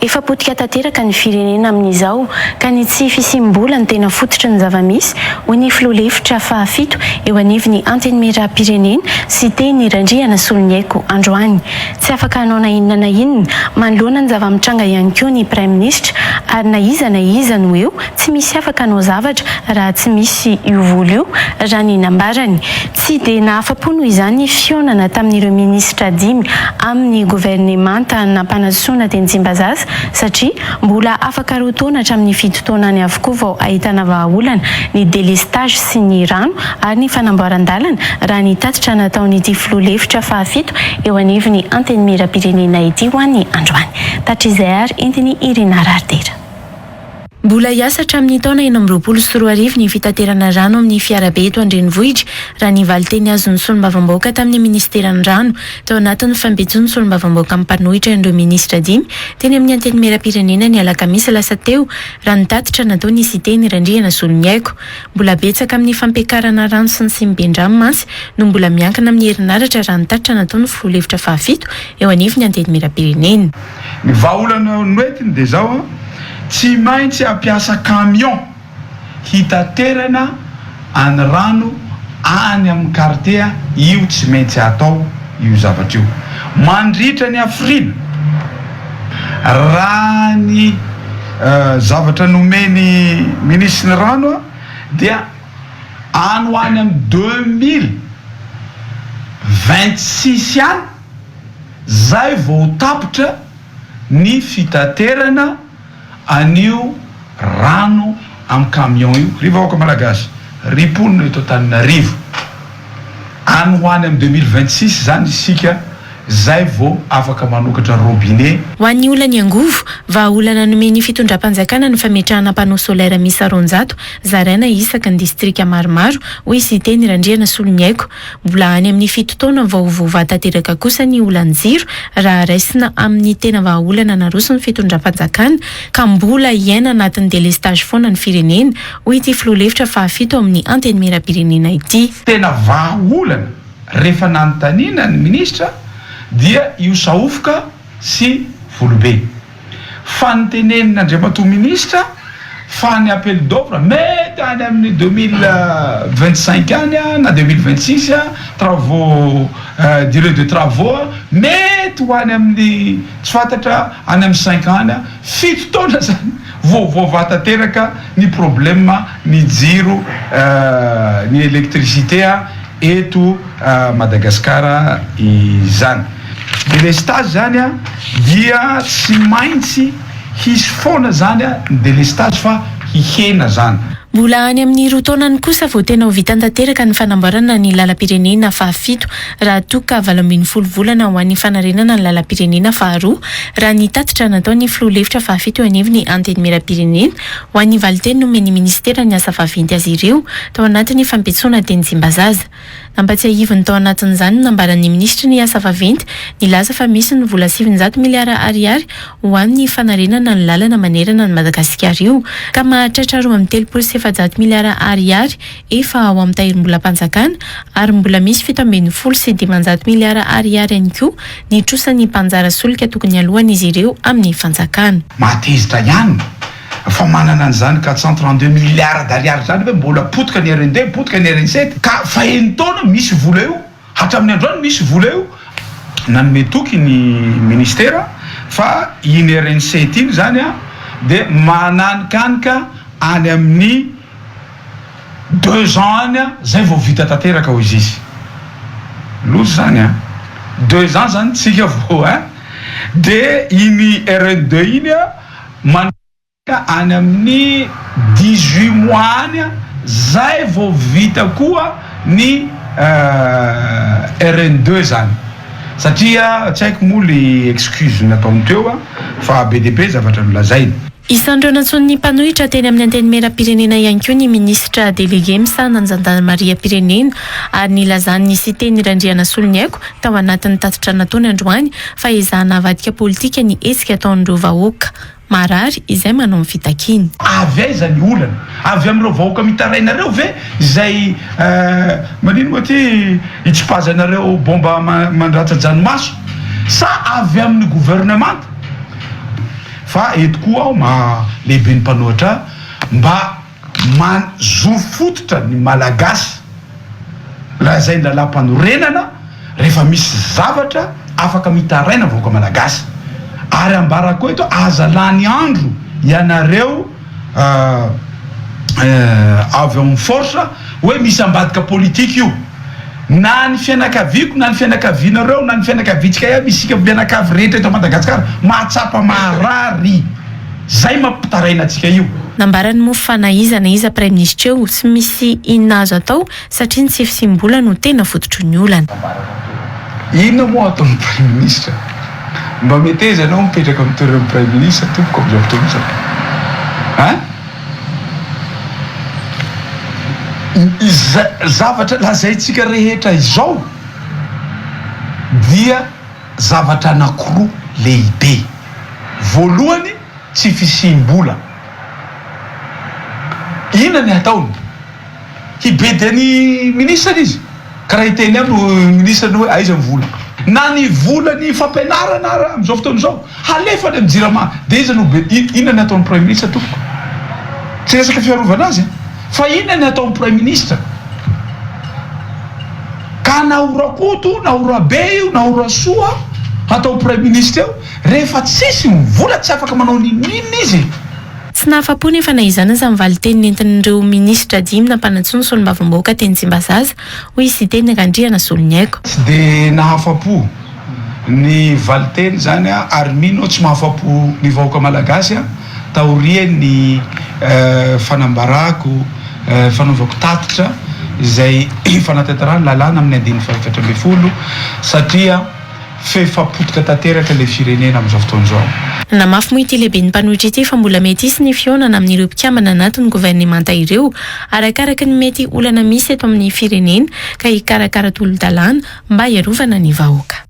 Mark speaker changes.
Speaker 1: efa potika tanteraka ny firenena amin'izao ka ny tsy fisim-bola ny tena fototry ny zava-misy ho ny filoha-hevitra fahafito eo anivon'ny antenimieram-pirenena sy teny Randriana Solonyaiko androany. Tsy afaka hanao na inona na inona manoloana ny zava-mitranga ihany koa ny Prime Ministre ary na iza no eo tsy misy afaka hanao zavatra raha tsy misy io vola io raha ny nambarany. Tsy dia nahafa-po noho izany fionana tamin'ireo minisitra 10 amin'ny governemanta nampanasoana teny Tsimbazaza satria mbola afaka roa taona hatramin'ny fito taona any avokoa vao ahitana vahaolana ny délestage sy ny rano ary ny fanamboaran-dalana raha ny tatitra nataon'ity filoha-hevitra fahafito eo anivon'ny antenimieram-pirenena ity ho an'ny androany. Tatrizay ary entiny Irina Rardera. Mbola hiasa hatramin'ny taona 2024 ny fitaterana rano amin'ny fiarabe eto Andrenivohitra raha ny valiteny azon'ny solombavambaoka tamin'ny ministeran'ny rano tao anatin'ny fambetson'ny solombavambaoka amin'ny mpanohitra ireo minisitra 10 teny amin'ny antenimieram-pirenena ny alakamisy lasa teo raha ny tatitra natao ny siteny Randriana Solonyaiko. Mbola betsaka amin'ny fampiakarana rano sy ny simbendranomasy no mbola miankina amin'ny herinaratra raha ny tatitra natao ny filoha-hevitra fahafito eo anivon'ny antenimieram-pirenena.
Speaker 2: Ny vahaolana noentiny dia zao tsy maintsy ampiasa camion hitaterana any rano any amin'ny kartea io tsy maintsy atao io zavatra io mandritra ny afrina raha ny zavatra nomeny ministry ny rano dia any ho any amin'ny 2026 any zay vao tapitra ny fitaterana anio rano amin'ny camion io rivahoaka malagasy riponina eto Antananarivo any ho any amin'ny 2026 zany isika zay vao afaka manokatra robinet.
Speaker 1: Ho an'ny olana angovo vahaolana nomeny fitondram-panjakana ny fametrahana panneau solaire misy 400 zaraina isaka ny distrika maromaro ho izy teny Randriana Solonyaiko. Mbola any amin'ny 7 taona vaovao tanteraka kosa ny olanjiro raha raisina amin'ny tena vahaolana naroso ny fitondram-panjakana ka mbola iaina anatin'ny délestage foana ny firenena ho ity filoha-hevitra fahafito amin'ny antenimieram-pirenena ity.
Speaker 2: Tena vahaolana rehefa nanontaniana ny ministra dia io saofoka sy volobe fa nytenenina Andriamatoa ministra fa ny appel d'offre mety any amin'ny 2025 any na 2026 travaux durée de travaux mety ho any amin'ny tsy fantatra any amin'ny 5 any 7 taona zany vao tanteraka ny problème ny jiro ny électricité eto Madagasikara izany. Délestage zany dia tsy maintsy hisy foana zany ny délestage fa hihena zany.
Speaker 1: Mbola any amin'ny 2 taonany kosa vao tena ho vitan tanteraka ny fanamboarana ny lalam-pirenena fahafito raha toka 20 volana ho an'ny fanarenana ny lalam-pirenena faharoa raha ny tatitra natao ny filoha-hevitra fahafito anivon'ny antenimieram-pirenena ho an'ny valiteny nomeny ministera ny asa vaventy azy ireo tao anatin'ny fampitsoana teny Tsimbazaza. Nampatsiahiviny tao anatin'izany nambaran'ny ministra ny asa vaventy nilaza fa misy ny vola 700 miliara ariary ho an'ny fanarenana ny lalana manerana ny Madagasikara io ka mahatratra 3.7 miliara ariary efa ao amin'ny tahirim-bola-panjakana ary mbola misy 710 sy 500 miliara ariary ihany koa ny trosan'ny mpanjara solika tokony alohan'izy ireo amin'ny fanjakana.
Speaker 2: Matezitra ihany fa manana an'izany 432 milliards d'ariary zany hoe mbola potika ny RND potika ny RN7 ka fa enitaona misy vola eo hatramin'ny androany misy vola eo nanome toky ny ministera fa iny RN7 iny zany dia mananikanika any amin'ny 2 ans any zay vao vita tanteraka ho izy lozy zany 2 ans zany tsika vao dia iny RN2 iny any amin'ny 18 mois any zay vao vita koa ny RN2 zany satria tsy haiko moa le excuse nataony teo fa BDP zavatra nolazainy.
Speaker 1: Isandro natson'ny mpanohitra teny amin'ny antenimieram-pirenena ihany koa ny ministra délégué misana an-jandarmaria-pirenena ary nilazan'ny siteny Randriana Solonyaiko tao anatin'ny tatitra nataony androany fa izahana avadika politika ny hetsika ataon'ireo vahoaka. Marary izay manao fitakiny.
Speaker 2: Avy aiza ny olana? Avy amin'ireo vahoaka mitarainareo ve izay manino moa ty itsipazanareo bomba mandratra-dranomaso sa avy amin'ny gouvernement? Fa fa eto koa aho lehibe ny mpanoatra mba mazory fototra ny malagasy raha zay lalam-panorenana rehefa misy zavatra afaka mitaraina vaoaka malagasy ary ambarako eto azalany andro ianareo avy amin'ny force hoe misy ambadika politika io na ny fianakaviako na ny fianakavianareo na ny fianakavitsika isika fianakavy rehetra eto Madagasikara mahatsapa maharary zay mampitaraina atsika io.
Speaker 1: Nambarany moa fanaizana iza Prime Ministre eo tsy misy inona azo atao satria ny tsifisim-bola no tena fototry ny olana.
Speaker 2: Inona moa ataon'ny Prime Ministre? Mba meteza anao mipetraka amin'ny toeran'ny Prime Ministre tompoko amin'izao fotoana izao. Zavatra lazaitsika rehetra izao dia zavatra anankiroa lehibe. Voalohany tsy fisim-bola. Inona ny ataony? Hibedany ministra izy. Karaha hiteny amin'ny ministra hoe aiza ny vola. Na ny vola ny fampianarana amin'izao fotoana izao halefany amin'ny jirama. Dia iza no inona ny ataon'ny Prime Ministre tompoko? Tsy resaka fiarovana azy fa inona ny ataon'ny Prime Ministre? Ka na orakoto, na orabe io, na orasoa atao Prime Ministre eo rehefa tsisy vola tsy afaka manao ninona izy.
Speaker 1: Tsy nahafa-po nefa na izany aza mivaly teny nentin'ireo ministra dimy na mpanatsony solombavam-bahoaka teny Tsimbazaza hoy izy teny Angandriana Solonyaiko.
Speaker 2: Tsy dia nahafa-po ny valiteny zany ary mino tsy mahafa-po ny vahoaka malagasy taoria ny fanambarako fanaovako tatitra izay fanatanterahany lalàna amin'ny 2024 satria fefapotika tanteraka le firenena amin'izao fotoana izao.
Speaker 1: Namafy moa ity lehibe ny mpanohitra ity fa mbola mety hisy ny fionana amin'ireo mpikambana anatin'ny governemanta ireo arakaraka ny mety olana misy eto amin'ny firenena ka hikarakara tolo-dalàna mba hiarovana ny vahoaka.